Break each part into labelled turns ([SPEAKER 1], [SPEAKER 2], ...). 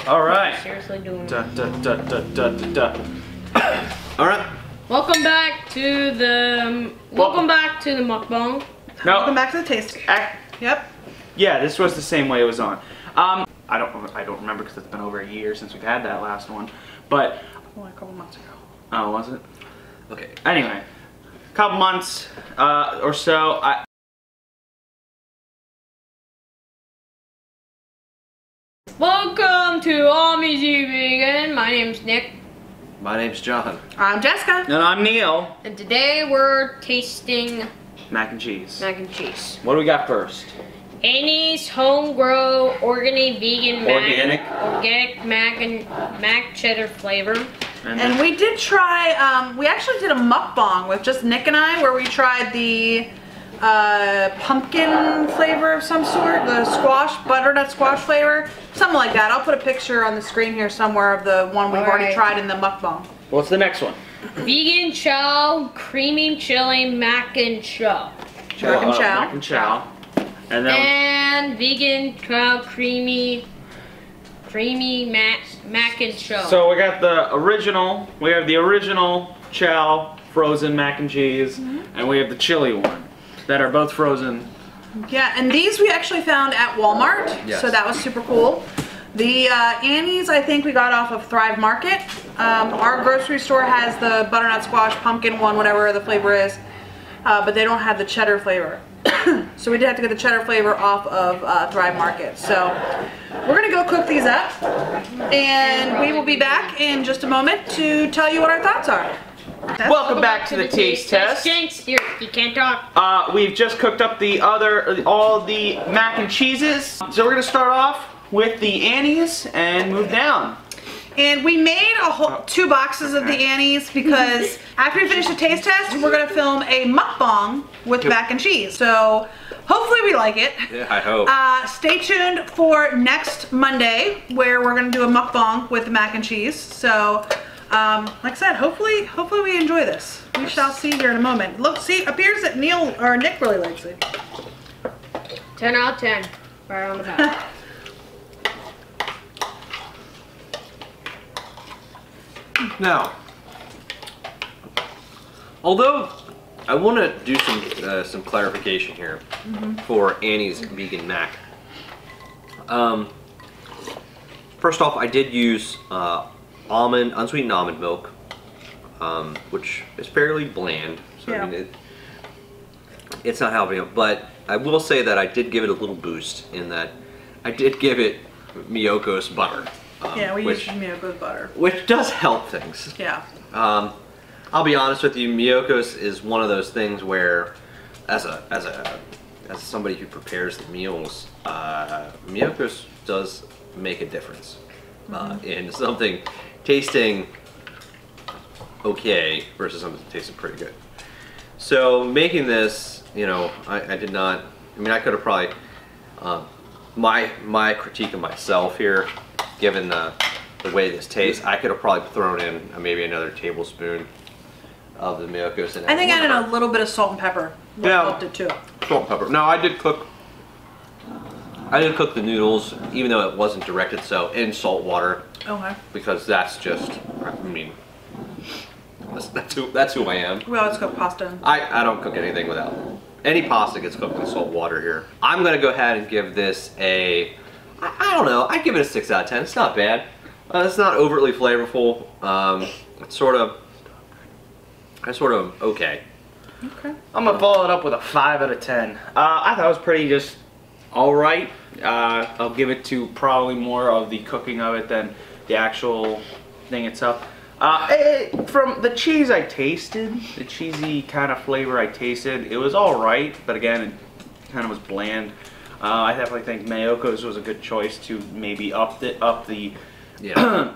[SPEAKER 1] All right.
[SPEAKER 2] Seriously doing
[SPEAKER 1] All right.
[SPEAKER 2] Welcome back to the mukbang.
[SPEAKER 1] No.
[SPEAKER 3] Welcome back to the taste. Yep.
[SPEAKER 1] Yeah, this was the same way it was on. I don't remember because it's been over a year since we've had that last one, but
[SPEAKER 3] Only a couple months ago.
[SPEAKER 1] oh, was it? Okay. Anyway, a couple months or so.
[SPEAKER 2] Welcome to All Music Vegan. My name's Nick.
[SPEAKER 4] My name's John.
[SPEAKER 3] I'm Jessica.
[SPEAKER 1] And I'm Neil.
[SPEAKER 2] And today we're tasting
[SPEAKER 1] Mac and cheese.
[SPEAKER 2] mac and cheese.
[SPEAKER 1] What do we got first?
[SPEAKER 2] Annie's Homegrown Organic Vegan
[SPEAKER 1] Organic
[SPEAKER 2] mac cheddar flavor.
[SPEAKER 3] And we did try, we actually did a mukbang with just Nick and I where we tried the pumpkin flavor of some sort, the squash, butternut squash flavor, something like that. I'll put a picture on the screen here somewhere of the one we've already tried in the mukbang.
[SPEAKER 1] What's the next one?
[SPEAKER 2] Vegan Chao Creamy Chili Mac and Chao.
[SPEAKER 1] Mac and Chao. And then
[SPEAKER 2] And Vegan Chao Creamy mac and Chao.
[SPEAKER 1] so we got the original. We have the original Chao frozen mac and cheese, and we have the chili one that are both frozen.
[SPEAKER 3] Yeah, and these we actually found at Walmart,
[SPEAKER 4] Yes.
[SPEAKER 3] so that was super cool. The Annie's I think we got off of Thrive Market. Our grocery store has the butternut squash pumpkin one, whatever the flavor is, but they don't have the cheddar flavor. So we did have to get the cheddar flavor off of Thrive Market. So we're gonna go cook these up, and we will be back in just a moment to tell you what our thoughts are.
[SPEAKER 1] Welcome back to the taste test.
[SPEAKER 2] Jinx, here, you can't talk.
[SPEAKER 1] We've just cooked up all the mac and cheeses. So we're gonna start off with the Annie's and move down.
[SPEAKER 3] And we made a whole 2 boxes of the Annie's because after we finish the taste test, we're gonna film a mukbang with mac and cheese. So hopefully we like it.
[SPEAKER 4] Yeah, I hope.
[SPEAKER 3] Stay tuned for next Monday where we're gonna do a mukbang with the mac and cheese. So like I said, hopefully we enjoy this. We shall see here in a moment. Look, see, it appears that Neil or Nick really likes it.
[SPEAKER 2] 10 out of 10. Right on the back.
[SPEAKER 4] Now, although I want to do some clarification here for Annie's vegan mac. First off, I did use unsweetened almond milk, which is fairly bland. So
[SPEAKER 3] Yeah.
[SPEAKER 4] I mean, it's not helping it. But I will say that I did give it a little boost in that I did give it Miyoko's butter.
[SPEAKER 3] Yeah, we used Miyoko's butter.
[SPEAKER 4] Which does help things.
[SPEAKER 3] Yeah.
[SPEAKER 4] I'll be honest with you, Miyoko's is one of those things where, as somebody who prepares the meals, Miyoko's does make a difference in something tasting okay versus something tasting pretty good. So making this, you know, I did not. I mean, I could have probably my critique of myself here. Given the way this tastes, I could have probably thrown in maybe another tablespoon of the Miyoko's.
[SPEAKER 3] I think I added a little bit of salt and pepper.
[SPEAKER 4] Yeah,
[SPEAKER 3] It too.
[SPEAKER 4] salt and pepper. No, I did cook the noodles, even though it wasn't directed so, in salt water.
[SPEAKER 3] Okay.
[SPEAKER 4] Because that's just, I mean, that's who I am.
[SPEAKER 3] We always cook pasta.
[SPEAKER 4] I don't cook anything without. Any pasta gets cooked in salt water here. I'm gonna go ahead and give this a. I don't know. I'd give it a 6 out of 10. It's not bad. It's not overtly flavorful. It's sort of okay.
[SPEAKER 3] Okay.
[SPEAKER 1] I'm gonna follow it up with a 5 out of 10. I thought it was pretty just all right. I'll give it to probably more of the cooking of it than the actual thing itself. From the cheese I tasted, the cheesy kind of flavor I tasted, it was all right, but again, it kind of was bland. I definitely think Miyoko's was a good choice to maybe up the
[SPEAKER 4] Yeah.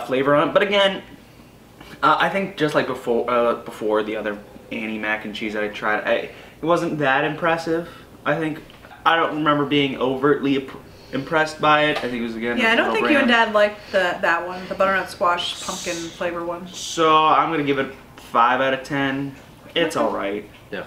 [SPEAKER 1] flavor on it. But again, I think just like before the other Annie mac and cheese that I tried, it wasn't that impressive. I don't remember being overtly impressed by it. I think it was again.
[SPEAKER 3] Yeah, I don't think you and
[SPEAKER 1] brand.
[SPEAKER 3] Dad liked that one, the butternut squash pumpkin flavor one.
[SPEAKER 1] So I'm gonna give it 5 out of 10. It's all right.
[SPEAKER 4] Yeah.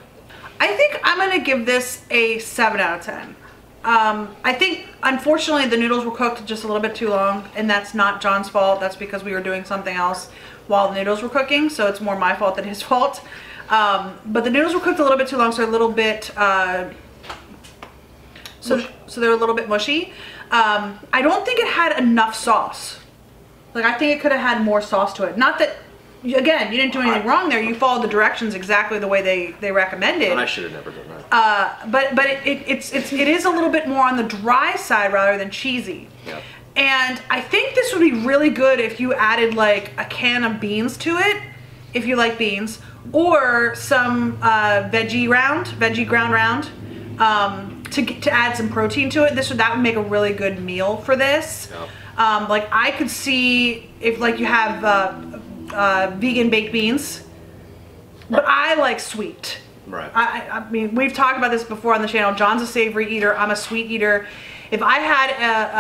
[SPEAKER 3] I think I'm gonna give this a 7 out of 10. I think, unfortunately, the noodles were cooked just a little bit too long, and that's not John's fault. That's because we were doing something else while the noodles were cooking, so it's more my fault than his fault. But the noodles were cooked a little bit too long, so they're a little bit, so they're a little bit mushy. I don't think it had enough sauce. Like, I think it could have had more sauce to it. Not that, again, you didn't do anything wrong there. You followed the directions exactly the way they recommended.
[SPEAKER 4] And I should have never done that.
[SPEAKER 3] But it is a little bit more on the dry side rather than cheesy.
[SPEAKER 4] Yep.
[SPEAKER 3] And I think this would be really good if you added like a can of beans to it, if you like beans, or some veggie ground round, to add some protein to it. That would make a really good meal for this. Yep. Like I could see if like you have vegan baked beans, but I like sweet.
[SPEAKER 4] Right.
[SPEAKER 3] I mean, we've talked about this before on the channel. John's a savory eater. I'm a sweet eater. If I had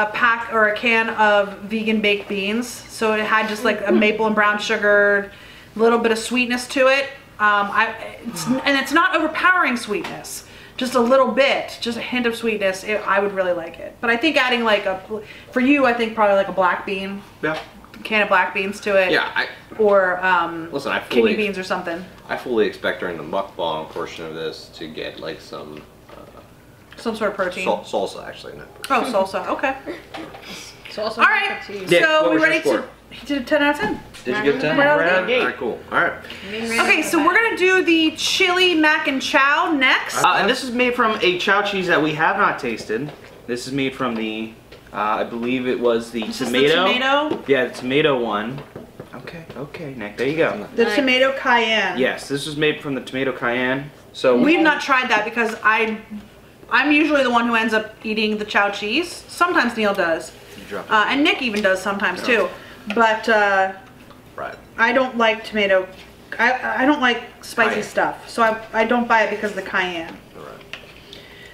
[SPEAKER 3] a pack or a can of vegan baked beans, so it had just like a maple and brown sugar, a little bit of sweetness to it, and it's not overpowering sweetness, just a little bit, just a hint of sweetness, I would really like it. But I think adding like for you, I think probably like a black bean.
[SPEAKER 4] Yeah.
[SPEAKER 3] Can of black beans to it.
[SPEAKER 4] Yeah.
[SPEAKER 3] Or
[SPEAKER 4] listen,
[SPEAKER 3] kidney beans or something.
[SPEAKER 4] I fully expect during the mukbang portion of this to get like some
[SPEAKER 3] sort of protein.
[SPEAKER 4] Salsa, actually. Not
[SPEAKER 3] Oh, salsa. Okay.
[SPEAKER 2] Salsa.
[SPEAKER 3] All right.
[SPEAKER 1] Yeah,
[SPEAKER 3] So
[SPEAKER 1] what
[SPEAKER 3] we
[SPEAKER 1] was your
[SPEAKER 3] ready
[SPEAKER 1] score?
[SPEAKER 3] to? He did a 10 out of 10.
[SPEAKER 1] Did you get 10?
[SPEAKER 3] Right out of the
[SPEAKER 1] Right out of the
[SPEAKER 3] gate.
[SPEAKER 4] All right, cool. All right.
[SPEAKER 3] Okay, so we're gonna do the chili mac and chow next.
[SPEAKER 1] And this is made from a Chao cheese that we have not tasted. This is made from the, I believe it was the
[SPEAKER 3] This is
[SPEAKER 1] tomato.
[SPEAKER 3] the tomato.
[SPEAKER 1] Yeah, the tomato one. Okay, Nick, there you go.
[SPEAKER 3] The tomato cayenne.
[SPEAKER 1] Yes, this was made from the tomato cayenne. So
[SPEAKER 3] We've not tried that because I'm usually the one who ends up eating the chow cheese. Sometimes Neil does. And Nick even does sometimes too. But
[SPEAKER 4] Right.
[SPEAKER 3] I don't like tomato. I don't like spicy
[SPEAKER 4] Cayenne.
[SPEAKER 3] stuff. So I don't buy it because of the cayenne.
[SPEAKER 4] All right.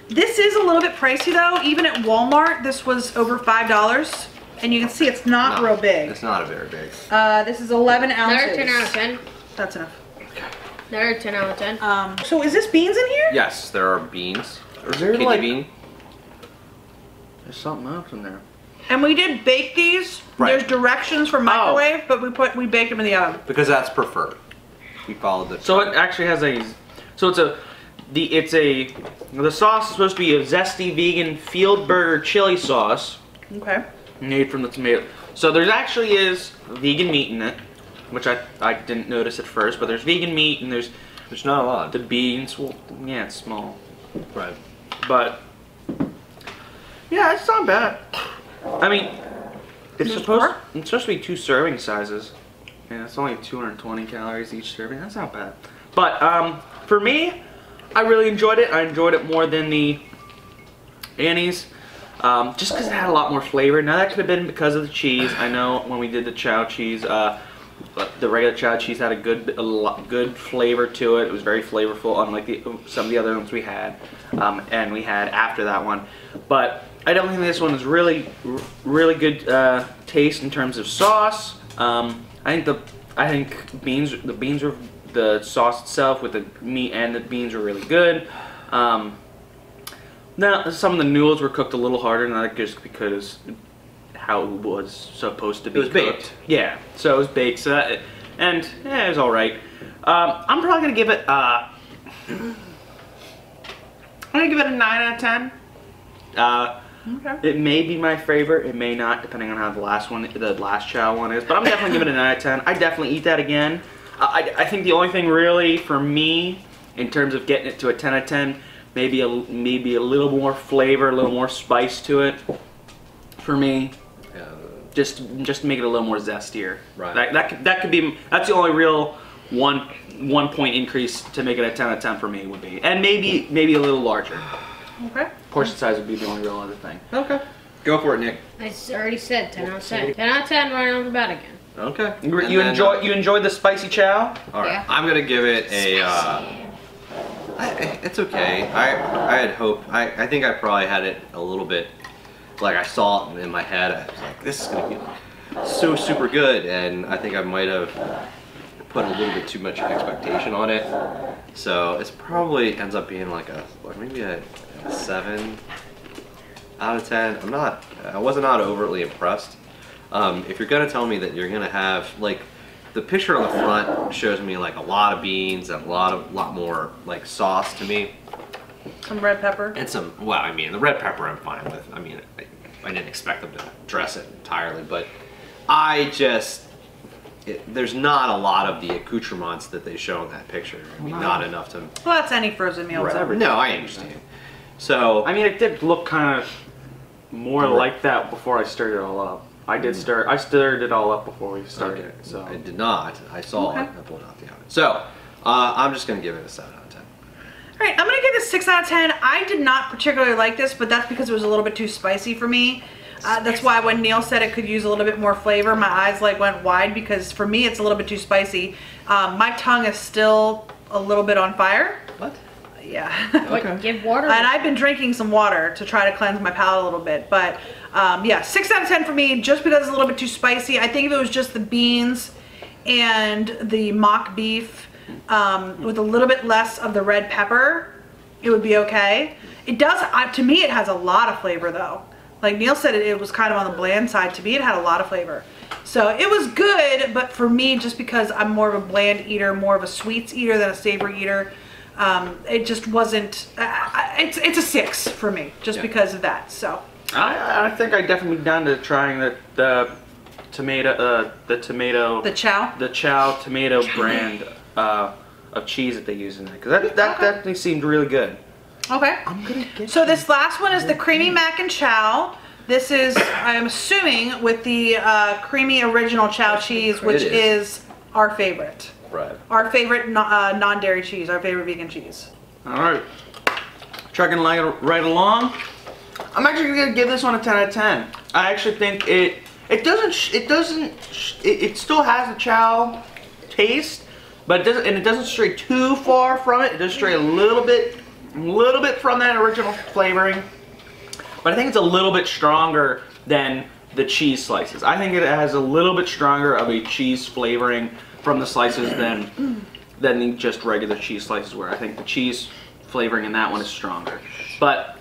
[SPEAKER 3] This is a little bit pricey though. Even at Walmart, this was over $5. And you can see it's not real big.
[SPEAKER 4] It's not a very big.
[SPEAKER 3] This is 11 ounces.
[SPEAKER 2] Another 10 out of 10.
[SPEAKER 3] That's enough.
[SPEAKER 2] Another 10 out of 10.
[SPEAKER 3] So is this beans in here?
[SPEAKER 4] Yes, there are beans.
[SPEAKER 1] Is there
[SPEAKER 4] Kidney
[SPEAKER 1] like
[SPEAKER 4] bean.
[SPEAKER 1] there's something else in there?
[SPEAKER 3] And we did bake these.
[SPEAKER 4] Right.
[SPEAKER 3] There's directions for microwave, but we baked them in the oven.
[SPEAKER 4] Because that's preferred. We followed the.
[SPEAKER 1] So it actually has a, so the sauce is supposed to be a zesty vegan field burger chili sauce
[SPEAKER 3] Okay.
[SPEAKER 1] made from the tomato. So there actually is vegan meat in it, which I didn't notice at first, but there's vegan meat and there's
[SPEAKER 4] not a lot.
[SPEAKER 1] the beans. Well, yeah, it's small,
[SPEAKER 4] Right.
[SPEAKER 1] but yeah, it's not bad. I mean, it's supposed to be 2 serving sizes, and it's only 220 calories each serving. That's not bad. But for me, I really enjoyed it. I enjoyed it more than the Annie's, just because it had a lot more flavor. Now that could have been because of the cheese. I know when we did the Chao cheese, but the regular Chao cheese had a good flavor to it. It was very flavorful, unlike some of the other ones we had, and we had after that one. But I don't think this one is really good taste in terms of sauce. I think the sauce itself with the meat and the beans were really good. Now some of the noodles were cooked a little harder, and that just because how it was supposed to be.
[SPEAKER 4] It was
[SPEAKER 1] cooked.
[SPEAKER 4] baked.
[SPEAKER 1] Yeah, so it was baked. So it was all right. I'm probably gonna give it. I'm gonna give it a 9 out of 10.
[SPEAKER 3] Okay.
[SPEAKER 1] It may be my favorite. It may not, depending on how the last Chao one is. But I'm definitely giving it a 9 out of 10. I definitely eat that again. I think the only thing really for me, in terms of getting it to a 10 out of 10, maybe a little more flavor, a little more spice to it. For me, just to make it a little more zestier.
[SPEAKER 4] Right.
[SPEAKER 1] That could be. That's the only real one point increase to make it a 10 out of 10 for me would be, and maybe a little larger.
[SPEAKER 3] Okay.
[SPEAKER 1] Portion size would be the only real other thing.
[SPEAKER 4] Okay. Go for it, Nick.
[SPEAKER 2] I already said 10 out of 10. 10 out of 10 right on the bat again.
[SPEAKER 4] Okay.
[SPEAKER 1] You enjoyed the spicy Chao?
[SPEAKER 4] All right.
[SPEAKER 2] Yeah.
[SPEAKER 4] I'm gonna give it a. It's okay. I had hope. I think I probably had it a little bit. Like I saw it in my head. I was like, this is gonna be so super good, and I think I might have put a little bit too much expectation on it. So it's probably ends up being like maybe a 7. out of 10. I was not overtly impressed. If you're gonna tell me that you're gonna have like the picture on the front shows me like a lot of beans and a lot more like sauce to me.
[SPEAKER 3] Some red pepper.
[SPEAKER 4] And some, well, I mean, the red pepper I'm fine with. I mean, I didn't expect them to dress it entirely, but there's not a lot of the accoutrements that they show in that picture. I mean, not enough to.
[SPEAKER 3] Well, that's any frozen meal.
[SPEAKER 4] Right. No, I understand. So
[SPEAKER 1] I mean, it did look kind of more like that before I stirred it all up. I stirred it all up before we started.
[SPEAKER 4] Okay.
[SPEAKER 1] So
[SPEAKER 4] I did not. I saw it. I pulled it out the oven. So I'm just gonna give it a 7 out of 10.
[SPEAKER 3] All right, I'm gonna give this 6 out of 10. I did not particularly like this, but that's because it was a little bit too spicy for me. That's why when Neil said it could use a little bit more flavor, my eyes like went wide because for me it's a little bit too spicy. My tongue is still a little bit on fire.
[SPEAKER 4] What?
[SPEAKER 3] Yeah.
[SPEAKER 2] Like, give water.
[SPEAKER 3] And I've been drinking some water to try to cleanse my palate a little bit. But yeah, 6 out of 10 for me just because it's a little bit too spicy. I think if it was just the beans and the mock beef with a little bit less of the red pepper, it would be okay. It does, to me it has a lot of flavor though. Like Neil said, it was kind of on the bland side. To me it had a lot of flavor. So it was good, but for me, just because I'm more of a bland eater, more of a sweets eater than a savory eater, it just wasn't, it's a 6 for me, just because of that, so.
[SPEAKER 1] I think I'd definitely be down to trying the tomato,
[SPEAKER 3] The Chao?
[SPEAKER 1] the Chao tomato brand of cheese that they use in there, because that definitely seemed really good.
[SPEAKER 3] Okay.
[SPEAKER 1] I'm gonna get
[SPEAKER 3] So this last one is the creamy mac and Chao. This is, I'm assuming, with the creamy original Chao cheese, which is our favorite.
[SPEAKER 4] Right.
[SPEAKER 3] Our favorite non-dairy cheese, our favorite vegan cheese.
[SPEAKER 1] All right, trucking right along. I'm actually gonna give this one a 10 out of 10. I actually think it still has a Chao taste, but it doesn't stray too far from it. It does stray a little bit from that original flavoring, but I think it's a little bit stronger than the cheese slices. I think it has a little bit stronger of a cheese flavoring from the slices than the just regular cheese slices were. I think the cheese flavoring in that one is stronger. But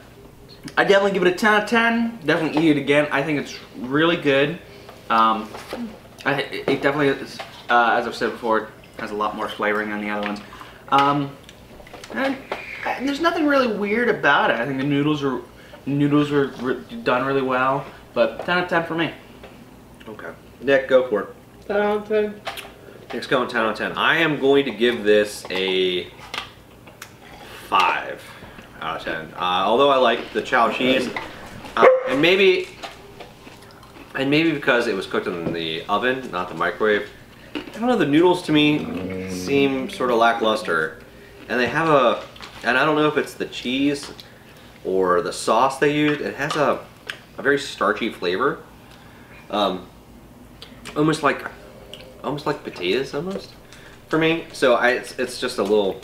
[SPEAKER 1] I definitely give it a 10 out of 10. Definitely eat it again. I think it's really good. It definitely is, as I've said before, has a lot more flavoring than the other ones. And there's nothing really weird about it. I think the noodles were done really well, but 10 out of 10 for me.
[SPEAKER 4] Okay. Nick, go for it. Nick's going 10 out of 10. I am going to give this a 5 out of 10. Although I like the Chao cheese, and maybe because it was cooked in the oven, not the microwave. I don't know. The noodles to me seem sort of lackluster, and they have and I don't know if it's the cheese or the sauce they used. It has a very starchy flavor, almost like potatoes almost for me. So it's just a little.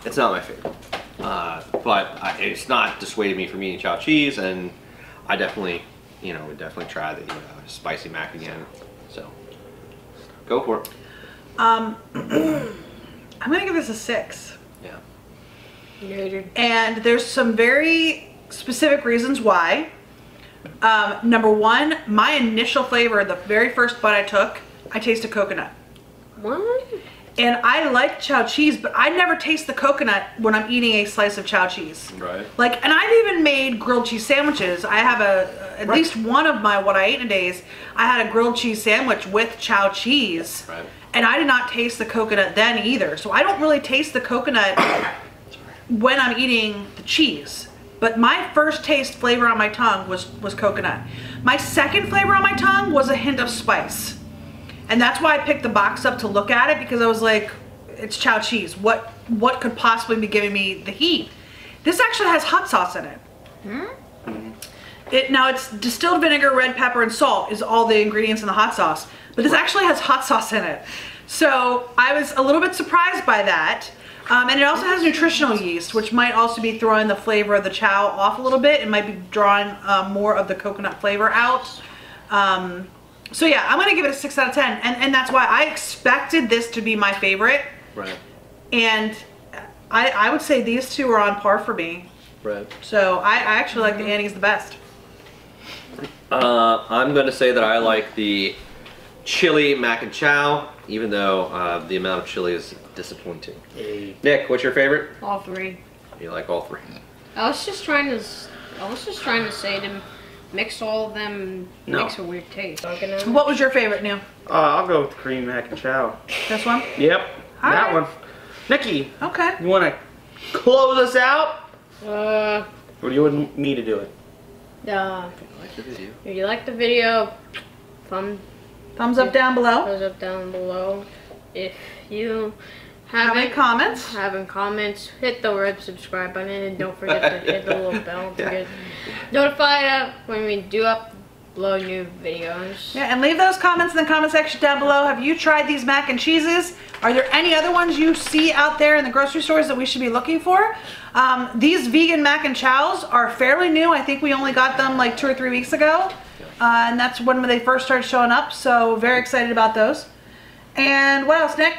[SPEAKER 4] It's not my favorite, but it's not dissuaded me from eating Chao cheese, and I definitely, would definitely try the spicy mac again. So go for it.
[SPEAKER 3] I'm gonna give this a 6.
[SPEAKER 4] Yeah.
[SPEAKER 3] And there's some very specific reasons why. Number one, my initial flavor, the very first bite I took, I tasted coconut.
[SPEAKER 2] What?
[SPEAKER 3] And I like Chao cheese, but I never taste the coconut when I'm eating a slice of Chao cheese.
[SPEAKER 4] Right.
[SPEAKER 3] Like, and I've even made grilled cheese sandwiches. I have at least one of my what I ate in a days, I had a grilled cheese sandwich with Chao cheese.
[SPEAKER 4] Right.
[SPEAKER 3] And I did not taste the coconut then either. So I don't really taste the coconut when I'm eating the cheese. But my first taste flavor on my tongue was coconut. My second flavor on my tongue was a hint of spice. And that's why I picked the box up to look at it, because I was like, it's Chao cheese. What could possibly be giving me the heat? This actually has hot sauce in it. Now it's distilled vinegar, red pepper, and salt is all the ingredients in the hot sauce. But this actually has hot sauce in it. So I was a little bit surprised by that. And it also has nutritional yeast, which might also be throwing the flavor of the Chao off a little bit. It might be drawing more of the coconut flavor out. So yeah, I'm gonna give it a 6 out of 10. And that's why I expected this to be my favorite.
[SPEAKER 4] Right.
[SPEAKER 3] And I would say these two are on par for me.
[SPEAKER 4] bread.
[SPEAKER 3] So I actually like the Annie's the best.
[SPEAKER 4] I'm going to say that I like the chili mac and chow, even though the amount of chili is disappointing. Nick, what's your favorite?
[SPEAKER 2] All three.
[SPEAKER 4] You like all three.
[SPEAKER 2] I was just trying to say to mix all of them.
[SPEAKER 1] No.
[SPEAKER 2] Makes a weird taste.
[SPEAKER 3] What was your favorite, Neil?
[SPEAKER 1] I'll go with cream mac and chow.
[SPEAKER 3] This one?
[SPEAKER 1] Yep,
[SPEAKER 3] All
[SPEAKER 1] that
[SPEAKER 3] right.
[SPEAKER 1] one. Nikki,
[SPEAKER 3] Okay.
[SPEAKER 1] you want to close us out?
[SPEAKER 2] Uh,
[SPEAKER 1] Or do you want me to do it?
[SPEAKER 4] I like the video.
[SPEAKER 2] if you like the video, thumbs
[SPEAKER 3] Thumbs up down below.
[SPEAKER 2] up down below. If you
[SPEAKER 3] Have any comments?
[SPEAKER 2] having comments, hit the red subscribe button and don't forget to hit the little bell to
[SPEAKER 4] Yeah.
[SPEAKER 2] get notified when we do upload new videos.
[SPEAKER 3] Yeah, and leave those comments in the comment section down below. Have you tried these mac and cheeses? Are there any other ones you see out there in the grocery stores that we should be looking for? These vegan mac and chows are fairly new. I think we only got them like 2 or 3 weeks ago. And that's when they first started showing up. So very excited about those. And what else, Nick?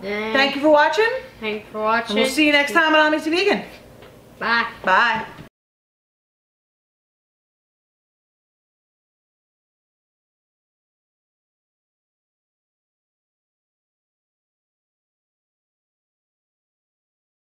[SPEAKER 3] Thank you for watching.
[SPEAKER 2] Thank you for watching.
[SPEAKER 3] And we'll see you next time on Obviously Vegan.
[SPEAKER 2] Bye.
[SPEAKER 3] Bye.